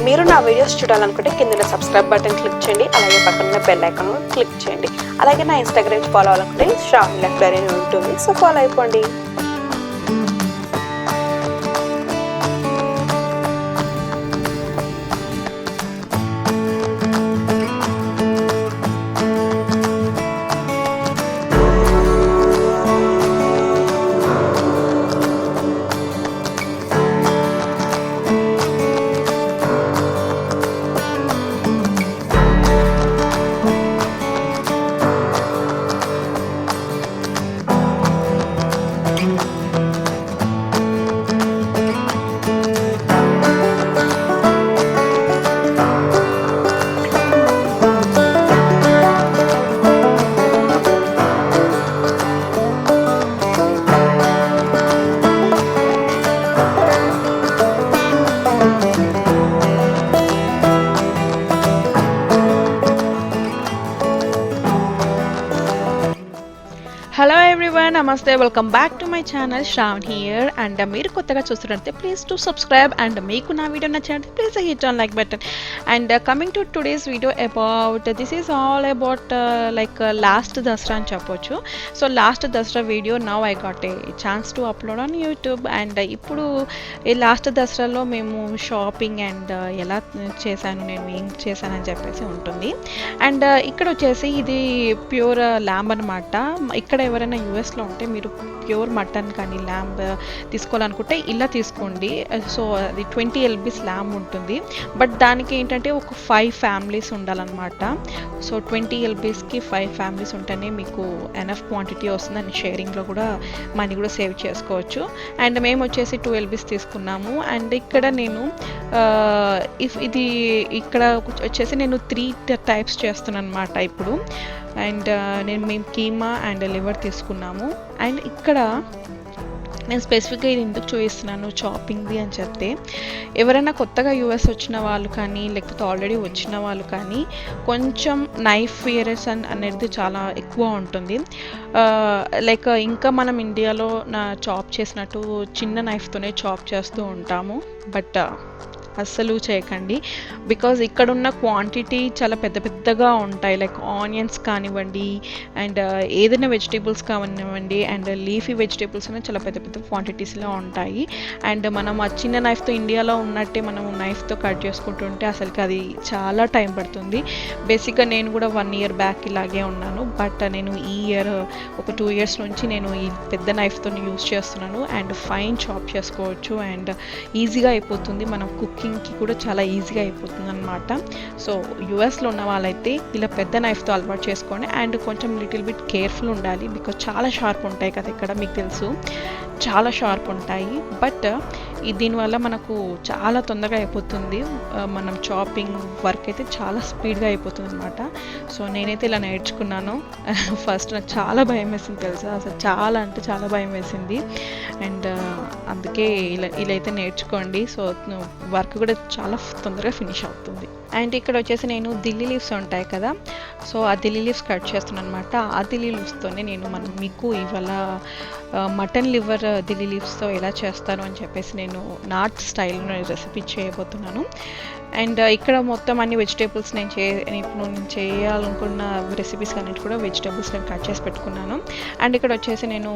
మీరు నా వీడియోస్ చూడాలనుకుంటే కింద సబ్స్క్రైబ్ బటన్ క్లిక్ చేయండి, అలాగే పక్కన బెల్ ఐకాన్ క్లిక్ చేయండి. అలాగే నా ఇన్స్టాగ్రామ్ ఫాలో అవ్వాలనుకుంటే శ్రావణి లైఫ్ అని ఉంటుంది, సో ఫాలో అయిపోండి. Hello everyone, namaste, welcome back to my channel Sravani here. And మీరు కొత్తగా చూస్తున్నట్టే ప్లీజ్ టు సబ్స్క్రైబ్, అండ్ మీకు నా వీడియో నచ్చినట్టు please hit on like button. And coming to today's video about this is all about like last Dasara అని చెప్పొచ్చు. So last Dasara video now I got a chance to upload on YouTube. And ఇప్పుడు ఈ last దసరాలో మేము shopping and ఎలా చేశాను, నేను ఏం చేశానని చెప్పేసి ఉంటుంది. అండ్ ఇక్కడ వచ్చేసి ఇది ప్యూర్ ల్యాంబ్ అనమాట. ఇక్కడ ఎవరైనా యూఎస్లో ఉంటే మీరు ప్యూర్ మటన్ కానీ ల్యాంబ్ తీసుకోవాలనుకుంటే ఇలా తీసుకోండి. సో అది 20 LBs ల్యాంబ్ ఉంటుంది, బట్ దానికి ఏంటంటే ఒక 5 ఫ్యామిలీస్ ఉండాలన్నమాట. సో 20 LBsకి 5 ఫ్యామిలీస్ ఉంటేనే మీకు ఎనఫ్ క్వాంటిటీ వస్తుంది, అండ్ షేరింగ్లో కూడా మనీ కూడా సేవ్ చేసుకోవచ్చు. అండ్ మేము వచ్చేసి 2 LBs తీసుకున్నాము. అండ్ ఇక్కడ నేను ఇది ఇక్కడ వచ్చేసి నేను 3 టైప్స్ చేస్తున్నాను అనమాట ఇప్పుడు. అండ్ మేము కీమా అండ్ లివర్ తీసుకున్నాము. అండ్ ఇక్కడ నేను స్పెసిఫిక్గా ఇది ఎందుకు చూపిస్తున్నాను చాపింగ్ది అని చెప్తే, ఎవరైనా కొత్తగా యూఎస్ వచ్చిన వాళ్ళు కానీ లేకపోతే ఆల్రెడీ వచ్చిన వాళ్ళు కానీ కొంచెం నైఫ్ ఫియర్స్ అనేది చాలా ఎక్కువ ఉంటుంది. లైక్ ఇంకా మనం ఇండియాలో చాప్ చేసినట్టు చిన్న నైఫ్తోనే చాప్ చేస్తూ ఉంటాము, బట్ అస్సలు చేయకండి. బికాజ్ ఇక్కడున్న క్వాంటిటీ చాలా పెద్ద పెద్దగా ఉంటాయి. లైక్ ఆనియన్స్ కానివ్వండి, అండ్ ఏదైనా వెజిటేబుల్స్ కానివ్వండి, అండ్ లీఫీ వెజిటేబుల్స్ అనేవి చాలా పెద్ద పెద్ద క్వాంటిటీస్లో ఉంటాయి. అండ్ మనం ఆ చిన్న నైఫ్తో ఇండియాలో ఉన్నట్టే మనం నైఫ్తో కట్ చేసుకుంటుంటే అసలుకి అది చాలా టైం పడుతుంది. బేసిక్గా నేను కూడా 1 year బ్యాక్ ఇలాగే ఉన్నాను, బట్ నేను ఈ ఇయర్ ఒక 2 years నుంచి నేను ఈ పెద్ద నైఫ్తో యూజ్ చేస్తున్నాను. అండ్ ఫైన్ చాప్ చేసుకోవచ్చు, అండ్ ఈజీగా అయిపోతుంది. మనం కుకింగ్కి కూడా చాలా ఈజీగా అయిపోతుంది అనమాట. సో యూఎస్లో ఉన్న వాళ్ళైతే ఇలా పెద్ద నైఫ్తో అలవాటు చేసుకోండి. అండ్ కొంచెం లిటిల్ బిట్ కేర్ఫుల్ ఉండాలి, బికాజ్ చాలా షార్ప్ ఉంటాయి కదా, ఇక్కడ మీకు తెలుసు చాలా షార్ప్ ఉంటాయి. బట్ దీనివల్ల మనకు చాలా తొందరగా అయిపోతుంది. మనం చాపింగ్ వర్క్ అయితే చాలా స్పీడ్గా అయిపోతుంది అనమాట. సో నేనైతే ఇలా నేర్చుకున్నాను. ఫస్ట్ నాకు చాలా భయం వేసింది తెలుసా, అసలు చాలా అంటే చాలా భయం వేసింది. అండ్ అందుకే ఇలా అయితే నేర్చుకోండి. సో వర్క్ కూడా చాలా తొందరగా ఫినిష్ అవుతుంది. అండ్ ఇక్కడ వచ్చేసి నేను దిల్లీ లీవ్స్ ఉంటాయి కదా, సో ఆ దిల్లీ లీవ్స్ కట్ చేస్తున్నాను అనమాట. ఆ దిల్లీ లీవ్స్తోనే నేను మీకు ఇవాళ మటన్ లివర్ దిల్లీ లీవ్స్తో ఎలా చేస్తాను అని చెప్పేసి నేను నార్త్ స్టైల్లో రెసిపీ చేయబోతున్నాను. అండ్ ఇక్కడ మొత్తం అన్ని వెజిటేబుల్స్ ఇప్పుడు నేను చేయాలనుకున్న రెసిపీస్ అన్నిటి కూడా వెజిటేబుల్స్ నేను కట్ చేసి పెట్టుకున్నాను. అండ్ ఇక్కడ వచ్చేసి నేను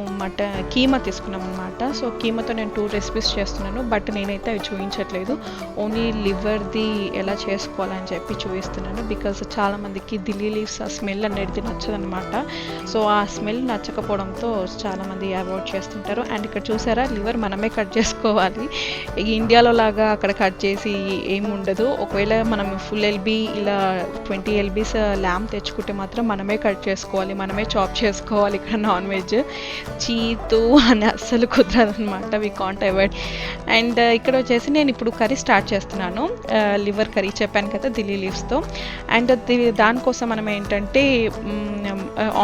కీమా తీసుకున్నాను అనమాట. సో కీమాతో నేను 2 రెసిపీస్ చేస్తున్నాను, బట్ నేనైతే అవి చూపించట్లేదు. ఓన్లీ లివర్ది ఎలా చేసుకోవాలని చెప్పి చూపిస్తున్నాను. బికాజ్ చాలామందికి దిల్లీ లీవ్స్ ఆ స్మెల్ అనేది నచ్చదనమాట. సో ఆ స్మెల్ నచ్చకపోవడంతో చాలామంది అవాయిడ్ చేస్తుంటారు. అండ్ ఇక్కడ చూసారా, లివర్ మనమే కట్ చేసుకోవాలి. ఇండియాలో లాగా అక్కడ కట్ చేసి ఏమి ఉండదు. ఒకవేళ మనం ఫుల్ LB ఇలా 20 LBs ల్యాంబ్ తెచ్చుకుంటే మాత్రం మనమే కట్ చేసుకోవాలి, మనమే చాప్ చేసుకోవాలి. ఇక్కడ నాన్ వెజ్ చీతు అని అస్సలు కుదరదు అనమాట, వి కాంట్ అవాయిడ్. అండ్ ఇక్కడ వచ్చేసి నేను ఇప్పుడు కర్రీ స్టార్ట్ చేస్తున్నాను. లివర్ కర్రీ చెప్పాను కదా దిల్లీ లీవ్స్తో. అండ్ దానికోసం మనం ఏంటంటే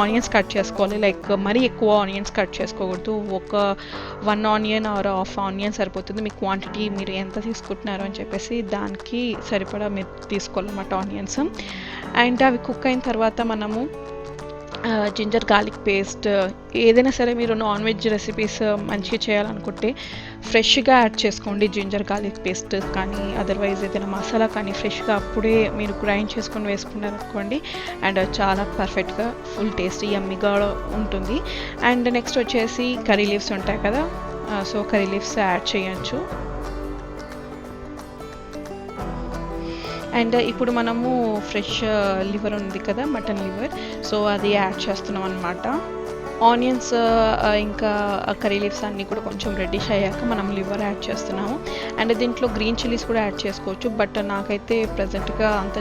ఆనియన్స్ కట్ చేసుకోవాలి. లైక్ మరీ ఎక్కువ ఆనియన్స్ కట్ చేసుకోకూడదు. ఒక 1 onion ఆర్ హాఫ్ ఆనియన్ సరిపోతుంది. మీ క్వాంటిటీ మీరు ఎంత తీసుకుంటున్నారో అని చెప్పేసి దానికి సరిపడా మీరు తీసుకోవాలన్నమాట ఆనియన్స్. అండ్ అవి కుక్ అయిన తర్వాత మనము జింజర్ గార్లిక్ పేస్ట్ ఏదైనా సరే మీరు నాన్ వెజ్ రెసిపీస్ మంచిగా చేయాలనుకుంటే ఫ్రెష్గా యాడ్ చేసుకోండి. జింజర్ గార్లిక్ పేస్ట్ కానీ అదర్వైజ్ ఏదైనా మసాలా కానీ ఫ్రెష్గా అప్పుడే మీరు గ్రైండ్ చేసుకొని వేసుకున్నారనుకోండి అండ్ చాలా పర్ఫెక్ట్గా ఫుల్ టేస్టీ యమ్మీగా ఉంటుంది. అండ్ నెక్స్ట్ వచ్చేసి కర్రీ లీవ్స్ ఉంటాయి కదా, సో కర్రీ లీవ్స్ యాడ్ చేయొచ్చు. అండ్ ఇప్పుడు మనము ఫ్రెష్ లివర్ ఉంది కదా, మటన్ లివర్, సో అది యాడ్ చేస్తున్నాం అనమాట. ఆనియన్స్ ఇంకా కర్రీ లీవ్స్ అన్నీ కూడా కొంచెం రెడ్డిష్ అయ్యాక మనం లివర్ యాడ్ చేస్తున్నాము. అండ్ దీంట్లో గ్రీన్ చిల్లీస్ కూడా యాడ్ చేసుకోవచ్చు, బట్ నాకైతే ప్రజెంట్గా అంత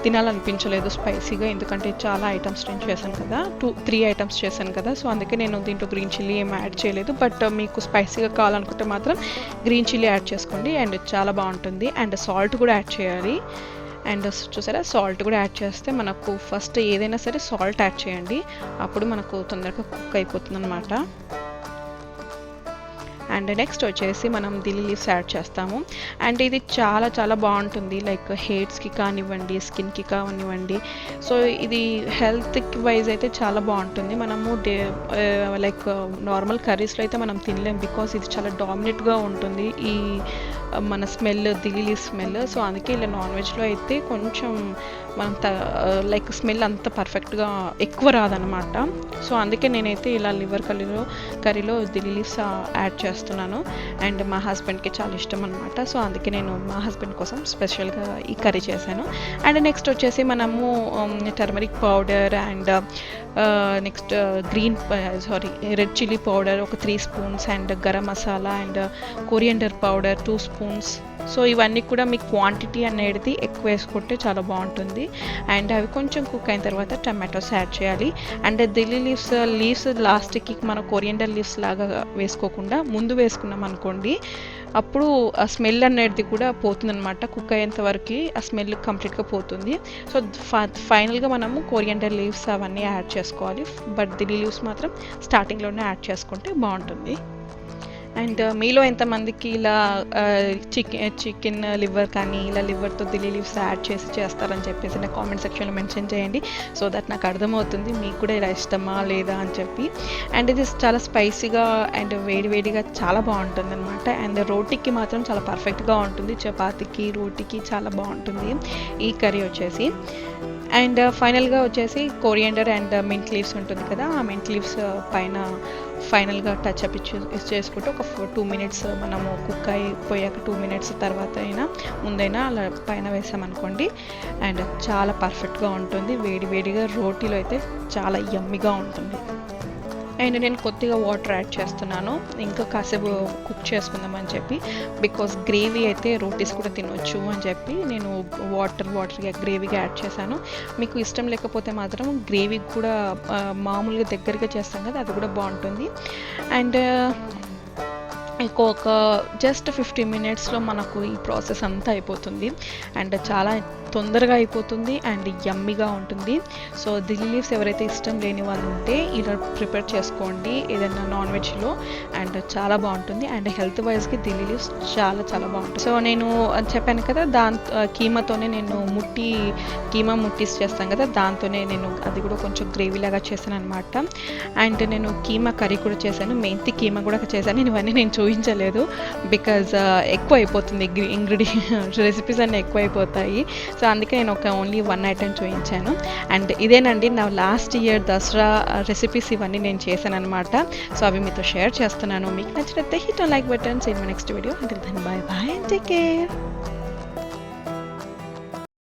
తినాలనిపించలేదు స్పైసీగా, ఎందుకంటే చాలా ఐటమ్స్ నేను చేశాను కదా, 2-3 ఐటమ్స్ చేశాను కదా, సో అందుకే నేను దీంట్లో గ్రీన్ చిల్లీ ఏం యాడ్ చేయలేదు. బట్ మీకు స్పైసీగా కావాలనుకుంటే మాత్రం గ్రీన్ చిల్లీ యాడ్ చేసుకోండి అండ్ చాలా బాగుంటుంది. అండ్ సాల్ట్ కూడా యాడ్ చేయాలి. అండ్ చూసారా, సాల్ట్ కూడా యాడ్ చేస్తే మనకు ఫస్ట్ ఏదైనా సరే సాల్ట్ యాడ్ చేయండి, అప్పుడు మనకు తొందరగా కుక్ అయిపోతుంది అనమాట. అండ్ నెక్స్ట్ వచ్చేసి మనం దిల్లీ లీవ్స్ యాడ్ చేస్తాము. అండ్ ఇది చాలా చాలా బాగుంటుంది, లైక్ హెయిర్స్కి కానివ్వండి, స్కిన్కి కానివ్వండి. సో ఇది హెల్త్ వైజ్ అయితే చాలా బాగుంటుంది. మనము లైక్ నార్మల్ కర్రీస్లో అయితే మనం తినలేం, బికాస్ ఇది చాలా డామినేట్గా ఉంటుంది ఈ మన smell, Delhi leaves smell. So అందుకే ఇలా నాన్ వెజ్లో అయితే కొంచెం మనం లైక్ స్మెల్ అంత పర్ఫెక్ట్గా ఎక్కువ రాదనమాట. సో అందుకే నేనైతే ఇలా లివర్ కర్రీలో దిల్లీ లీవ్స్ యాడ్ చేస్తున్నాను. అండ్ మా హస్బెండ్కి చాలా ఇష్టం అనమాట, సో అందుకే నేను మా హస్బెండ్ కోసం స్పెషల్గా ఈ కర్రీ చేశాను. అండ్ నెక్స్ట్ వచ్చేసి మనము turmeric powder and next red chilli powder ఒక 3 spoons and garam masala and coriander powder 2 spoons. So ఇవన్నీ కూడా మీ క్వాంటిటీ అనేది ఎక్కువ వేసుకుంటే చాలా బాగుంటుంది. అండ్ అవి కొంచెం కుక్ అయిన తర్వాత టమాటోస్ యాడ్ చేయాలి. అండ్ దిల్లీ లీవ్స్ లాస్ట్కి మన కొరియండర్ లీవ్స్ లాగా వేసుకోకుండా ముందు వేసుకున్నాం అనుకోండి, అప్పుడు ఆ స్మెల్ అనేది కూడా పోతుందన్నమాట. కుక్ అయ్యేంత వరకు ఆ స్మెల్ కంప్లీట్గా పోతుంది. సో ఫైనల్గా మనము కొరియండర్ లీవ్స్ అవన్నీ యాడ్ చేసుకోవాలి, బట్ దిల్లీ లీవ్స్ మాత్రం స్టార్టింగ్లోనే యాడ్ చేసుకుంటే బాగుంటుంది. అండ్ మీలో ఎంతమందికి ఇలా చికెన్ లివర్ కానీ ఇలా లివర్తో దిల్లీ లీవ్స్ యాడ్ చేస్తారని చెప్పేసి నా కామెంట్ సెక్షన్లో మెన్షన్ చేయండి, సో దట్ నాకు అర్థమవుతుంది మీకు కూడా ఇలా ఇష్టమా లేదా అని చెప్పి. అండ్ ఇది చాలా స్పైసీగా అండ్ వేడివేడిగా చాలా బాగుంటుంది అనమాట. అండ్ రోటీకి మాత్రం చాలా పర్ఫెక్ట్గా ఉంటుంది, చపాతీకి రోటీకి చాలా బాగుంటుంది ఈ కర్రీ వచ్చేసి. అండ్ ఫైనల్గా వచ్చేసి కొరియండర్ అండ్ మింట్ లీవ్స్ ఉంటుంది కదా, ఆ మింట్ లీవ్స్ పైన ఫైనల్గా టచ్ అప్ చేసుకుంటే ఒక 2 మినిట్స్ మనము కుక్ అయిపోయాక 2 మినిట్స్ తర్వాత అయినా ముందైనా అలా పైన వేసామనుకోండి అండ్ చాలా పర్ఫెక్ట్గా ఉంటుంది. వేడివేడిగా రోటీలో అయితే చాలా యమ్మీగా ఉంటుంది. అండ్ నేను కొద్దిగా వాటర్ యాడ్ చేస్తున్నాను, ఇంకా కాసేపు కుక్ చేసుకుందామని చెప్పి, బికాస్ గ్రేవీ అయితే రోటీస్ కూడా తినొచ్చు అని చెప్పి నేను వాటర్గా గ్రేవీగా యాడ్ చేశాను. మీకు ఇష్టం లేకపోతే మాత్రం గ్రేవీ కూడా మామూలుగా దగ్గరగా చేస్తాం కదా, అది కూడా బాగుంటుంది. అండ్ ఒక జస్ట్ 15 మినిట్స్లో మనకు ఈ ప్రాసెస్ అంతా అయిపోతుంది అండ్ చాలా తొందరగా అయిపోతుంది అండ్ యమ్మీగా ఉంటుంది. సో దిల్లీ లీవ్స్ ఎవరైతే ఇష్టం లేని వాళ్ళు ఉంటే ఇలా ప్రిపేర్ చేసుకోండి ఏదైనా నాన్ వెజ్లో, అండ్ చాలా బాగుంటుంది. అండ్ హెల్త్ వైజ్కి దిల్లీ లీవ్స్ చాలా చాలా బాగుంటుంది. సో నేను చెప్పాను కదా, కీమాతోనే నేను కీమా ముట్టీస్ చేస్తాను కదా, దాంతోనే నేను అది కూడా కొంచెం గ్రేవీ లాగా చేశాను అనమాట. అండ్ నేను కీమా కర్రీ కూడా చేశాను, మెంతి కీమా కూడా చేశాను. ఇవన్నీ నేను చూపించలేదు బికాజ్ ఎక్కువ అయిపోతుంది, రెసిపీస్ అన్నీ ఎక్కువ అయిపోతాయి. సో అందుకే నేను ఓన్లీ 1 ఐటమ్ చూపించాను. అండ్ ఇదేనండి నా లాస్ట్ ఇయర్ దసరా రెసిపీస్, ఇవన్నీ నేను చేశాను అనమాట. సో అవి మీతో షేర్ చేస్తున్నాను. మీకు నచ్చినట్లయితే hit on like button. See you next video. Until then bye bye and take care.